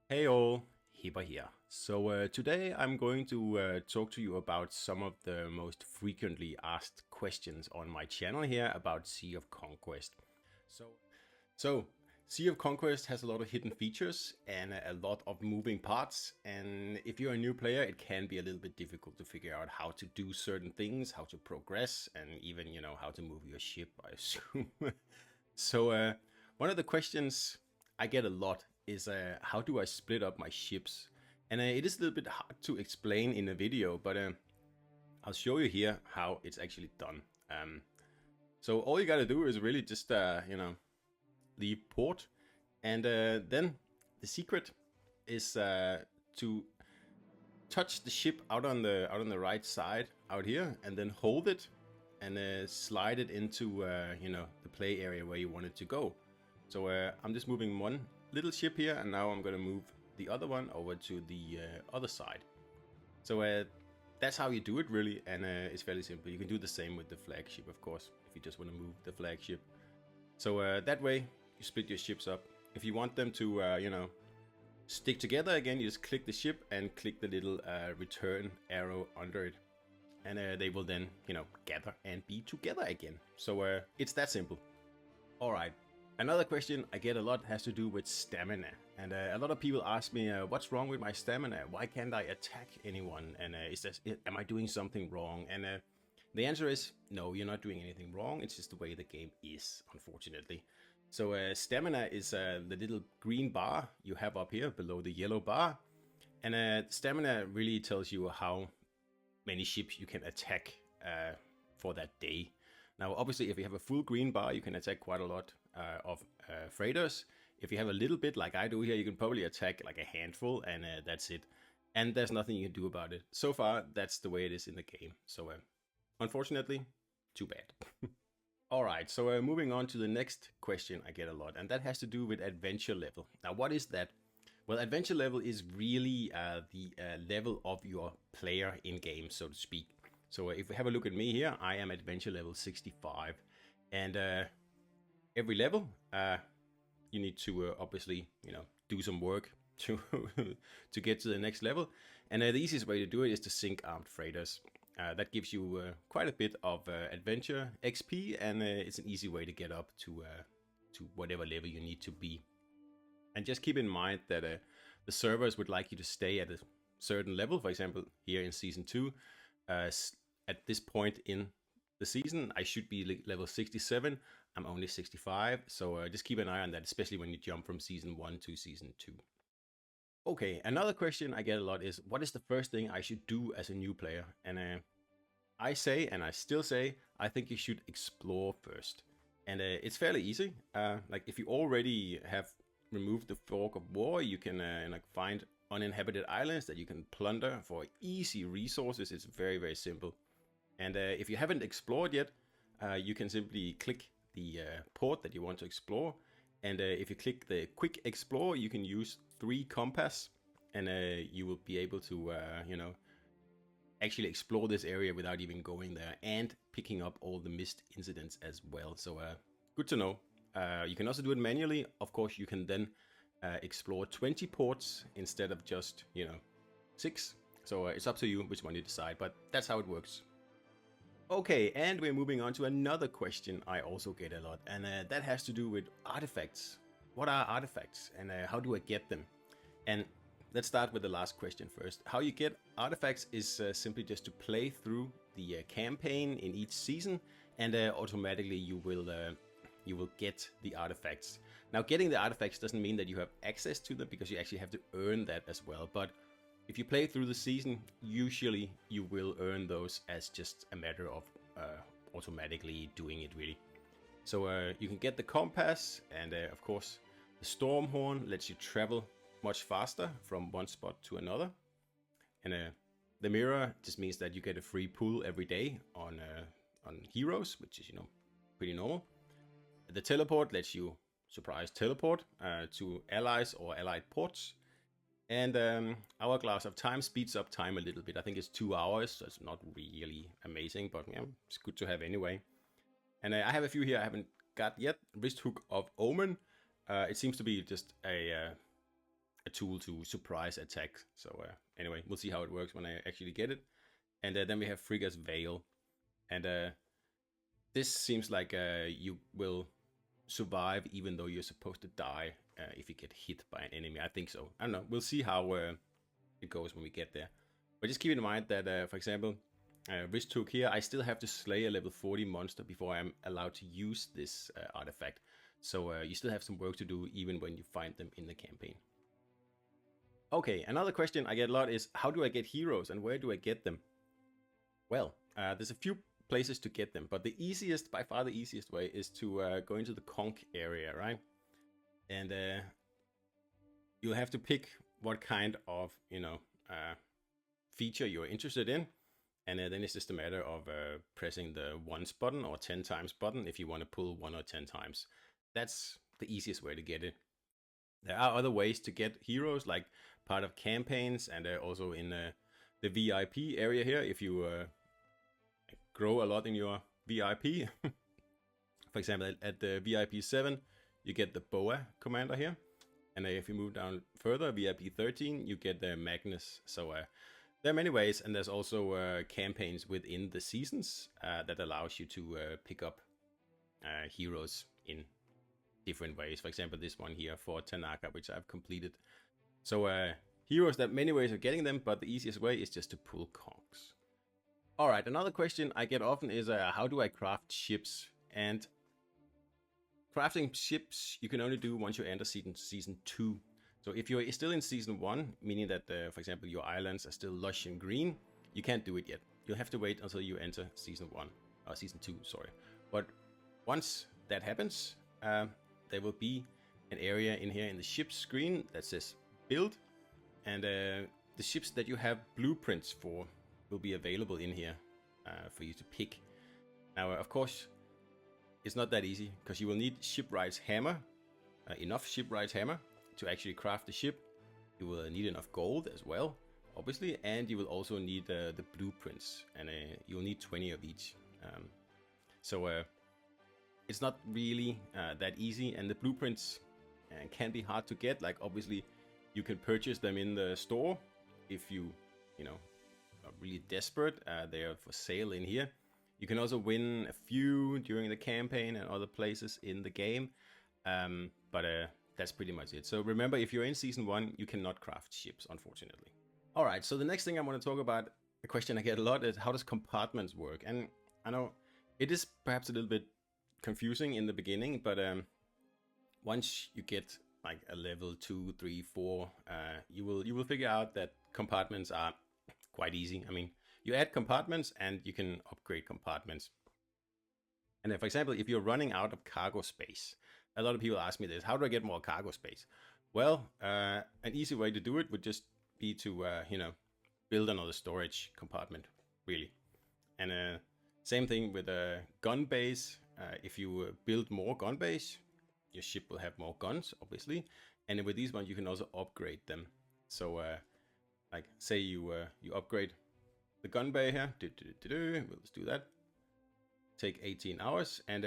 Hey all, Hipper here. Today I'm going to talk to you about some of the most frequently asked questions on my channel here about Sea of Conquest. So, so Sea of Conquest has a lot of hidden features and a lot of moving parts, and if you're a new player it can be a little bit difficult to figure out how to do certain things, how to progress, and even, how to move your ship, I assume. So one of the questions I get a lot is how do I split up my ships? And it is a little bit hard to explain in a video, but I'll show you here how it's actually done. So all you gotta do is really just, leave port, and then the secret is to touch the ship out on the right side out here, and then hold it and slide it into the play area where you want it to go. So I'm just moving one little ship here, and now I'm gonna move the other one over to the other side. So that's how you do it really, and it's fairly simple. You can do the same with the flagship, of course, if you just want to move the flagship. So that way you split your ships up. If you want them to stick together again, you just click the ship and click the little return arrow under it, and they will then gather and be together again. So it's that simple. All right. Another question I get a lot has to do with stamina, and a lot of people ask me, what's wrong with my stamina? Why can't I attack anyone? And am I doing something wrong? And the answer is no, you're not doing anything wrong. It's just the way the game is, unfortunately. So stamina is the little green bar you have up here below the yellow bar, and stamina really tells you how many ships you can attack for that day. Now, obviously, if you have a full green bar, you can attack quite a lot of freighters. If you have a little bit, like I do here, you can probably attack like a handful, and that's it. And there's nothing you can do about it. So far, that's the way it is in the game. So, unfortunately, too bad. Alright, so moving on to the next question I get a lot, and that has to do with adventure level. Now, what is that? Well, adventure level is really the level of your player in game, so to speak. So if we have a look at me here, I am adventure level 65, and every level you need to obviously do some work to to get to the next level, and the easiest way to do it is to sink armed freighters. That gives you quite a bit of adventure XP, and it's an easy way to get up to whatever level you need to be. And just keep in mind that the servers would like you to stay at a certain level. For example, here in Season 2, at this point in the season, I should be level 67. I'm only 65, so just keep an eye on that, especially when you jump from Season 1 to Season 2. Okay, another question I get a lot is, what is the first thing I should do as a new player? And I say, and I still say, I think you should explore first. And it's fairly easy. Like if you already have removed the fog of war, you can like find uninhabited islands that you can plunder for easy resources. It's very, very simple. And if you haven't explored yet, you can simply click the port that you want to explore. And if you click the quick explore, you can use 3 compass, and you will be able to actually explore this area without even going there, and picking up all the missed incidents as well. So good to know. You can also do it manually. Of course, you can then explore 20 ports instead of just 6. So it's up to you which one you decide, but that's how it works. Okay, and we're moving on to another question I also get a lot, and that has to do with artifacts. What are artifacts, and how do I get them? And let's start with the last question first. How you get artifacts is simply just to play through the campaign in each season, and automatically you will get the artifacts. Now, getting the artifacts doesn't mean that you have access to them, because you actually have to earn that as well. But if you play through the season, usually you will earn those as just a matter of automatically doing it, really. So you can get the compass, and of course the storm horn lets you travel much faster from one spot to another. And the mirror just means that you get a free pull every day on heroes, which is pretty normal. The teleport lets you surprise teleport to allies or allied ports. And Hourglass of Time speeds up time a little bit. I think it's 2 hours, so it's not really amazing, but yeah, it's good to have anyway. And I have a few here I haven't got yet. Wrist Hook of Omen. It seems to be just a a tool to surprise attack. So anyway, we'll see how it works when I actually get it. And then we have Frigga's Veil. And this seems like you will survive even though you're supposed to die if you get hit by an enemy. I think so. I don't know. We'll see how it goes when we get there. But just keep in mind that, for example, Ristook here, I still have to slay a level 40 monster before I'm allowed to use this artifact. So you still have some work to do even when you find them in the campaign. Okay, another question I get a lot is, how do I get heroes and where do I get them? Well, there's a few places to get them, but the easiest, by far the easiest way is to go into the conch area, right? And you'll have to pick what kind of, feature you're interested in. And then it's just a matter of pressing the once button or 10 times button if you want to pull 1 or 10 times. That's the easiest way to get it. There are other ways to get heroes, like part of campaigns and also in the VIP area here. If you grow a lot in your VIP, for example, at the VIP 7, you get the Boa commander here. And if you move down further, VIP 13, you get the Magnus. So there are many ways, and there's also campaigns within the seasons that allows you to pick up heroes in different ways. For example, this one here for Tanaka, which I've completed. So heroes, there are many ways of getting them, but the easiest way is just to pull conchs. All right, another question I get often is how do I craft ships? And crafting ships you can only do once you enter season 2. So if you're still in season 1, meaning that, for example, your islands are still lush and green, you can't do it yet. You'll have to wait until you enter season 2, sorry. But once that happens, there will be an area in here in the ship screen that says build, and the ships that you have blueprints for will be available in here for you to pick. Now, of course, it's not that easy because you will need shipwright's hammer, enough shipwright's hammer to actually craft the ship. You will need enough gold as well, obviously, and you will also need the blueprints, and you will need 20 of each. So it's not really that easy, and the blueprints can be hard to get. Like, obviously, you can purchase them in the store if you are really desperate. They are for sale in here. You can also win a few during the campaign and other places in the game, but that's pretty much it. So remember, if you're in season 1, you cannot craft ships, unfortunately. All right, so the next thing I want to talk about, a question I get a lot, is how does compartments work? And I know it is perhaps a little bit confusing in the beginning, but once you get like a level 2, 3, 4, you will figure out that compartments are quite easy. I mean, you add compartments and you can upgrade compartments. And then, for example, if you're running out of cargo space, a lot of people ask me this: how do I get more cargo space? Well, an easy way to do it would just be to build another storage compartment, really. And same thing with a gun base. If you build more gun base, your ship will have more guns, obviously. And with these ones, you can also upgrade them. So, like, say you upgrade the gun bay here. We'll just do that. Take 18 hours, and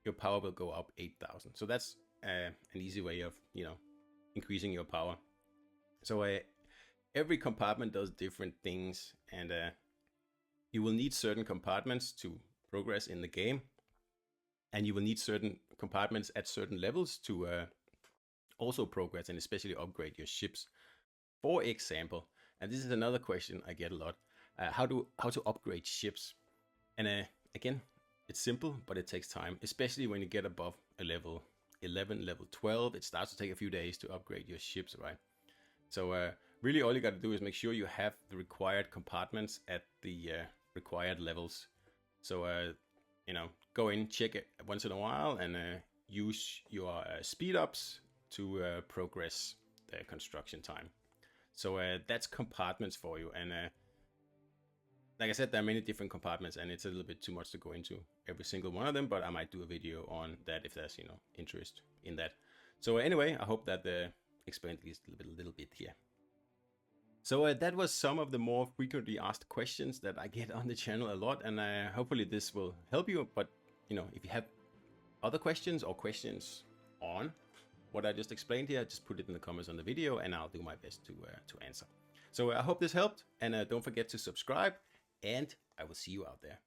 your power will go up 8,000. So that's an easy way of increasing your power. So every compartment does different things, and you will need certain compartments to progress in the game, and you will need certain compartments at certain levels to also progress and especially upgrade your ships. For example, and this is another question I get a lot: how to upgrade ships? And again, it's simple, but it takes time, especially when you get above a level 11, level 12. It starts to take a few days to upgrade your ships, right? So really all you got to do is make sure you have the required compartments at the required levels. So go in, check it once in a while, and use your speed ups to progress the construction time. So that's compartments for you. And like I said, there are many different compartments, and it's a little bit too much to go into every single one of them, but I might do a video on that if there's interest in that. So anyway, I hope that explained at least a little bit here. So that was some of the more frequently asked questions that I get on the channel a lot, and hopefully this will help you. But if you have other questions or questions on what I just explained here, just put it in the comments on the video and I'll do my best to answer. So I hope this helped, and don't forget to subscribe, and I will see you out there.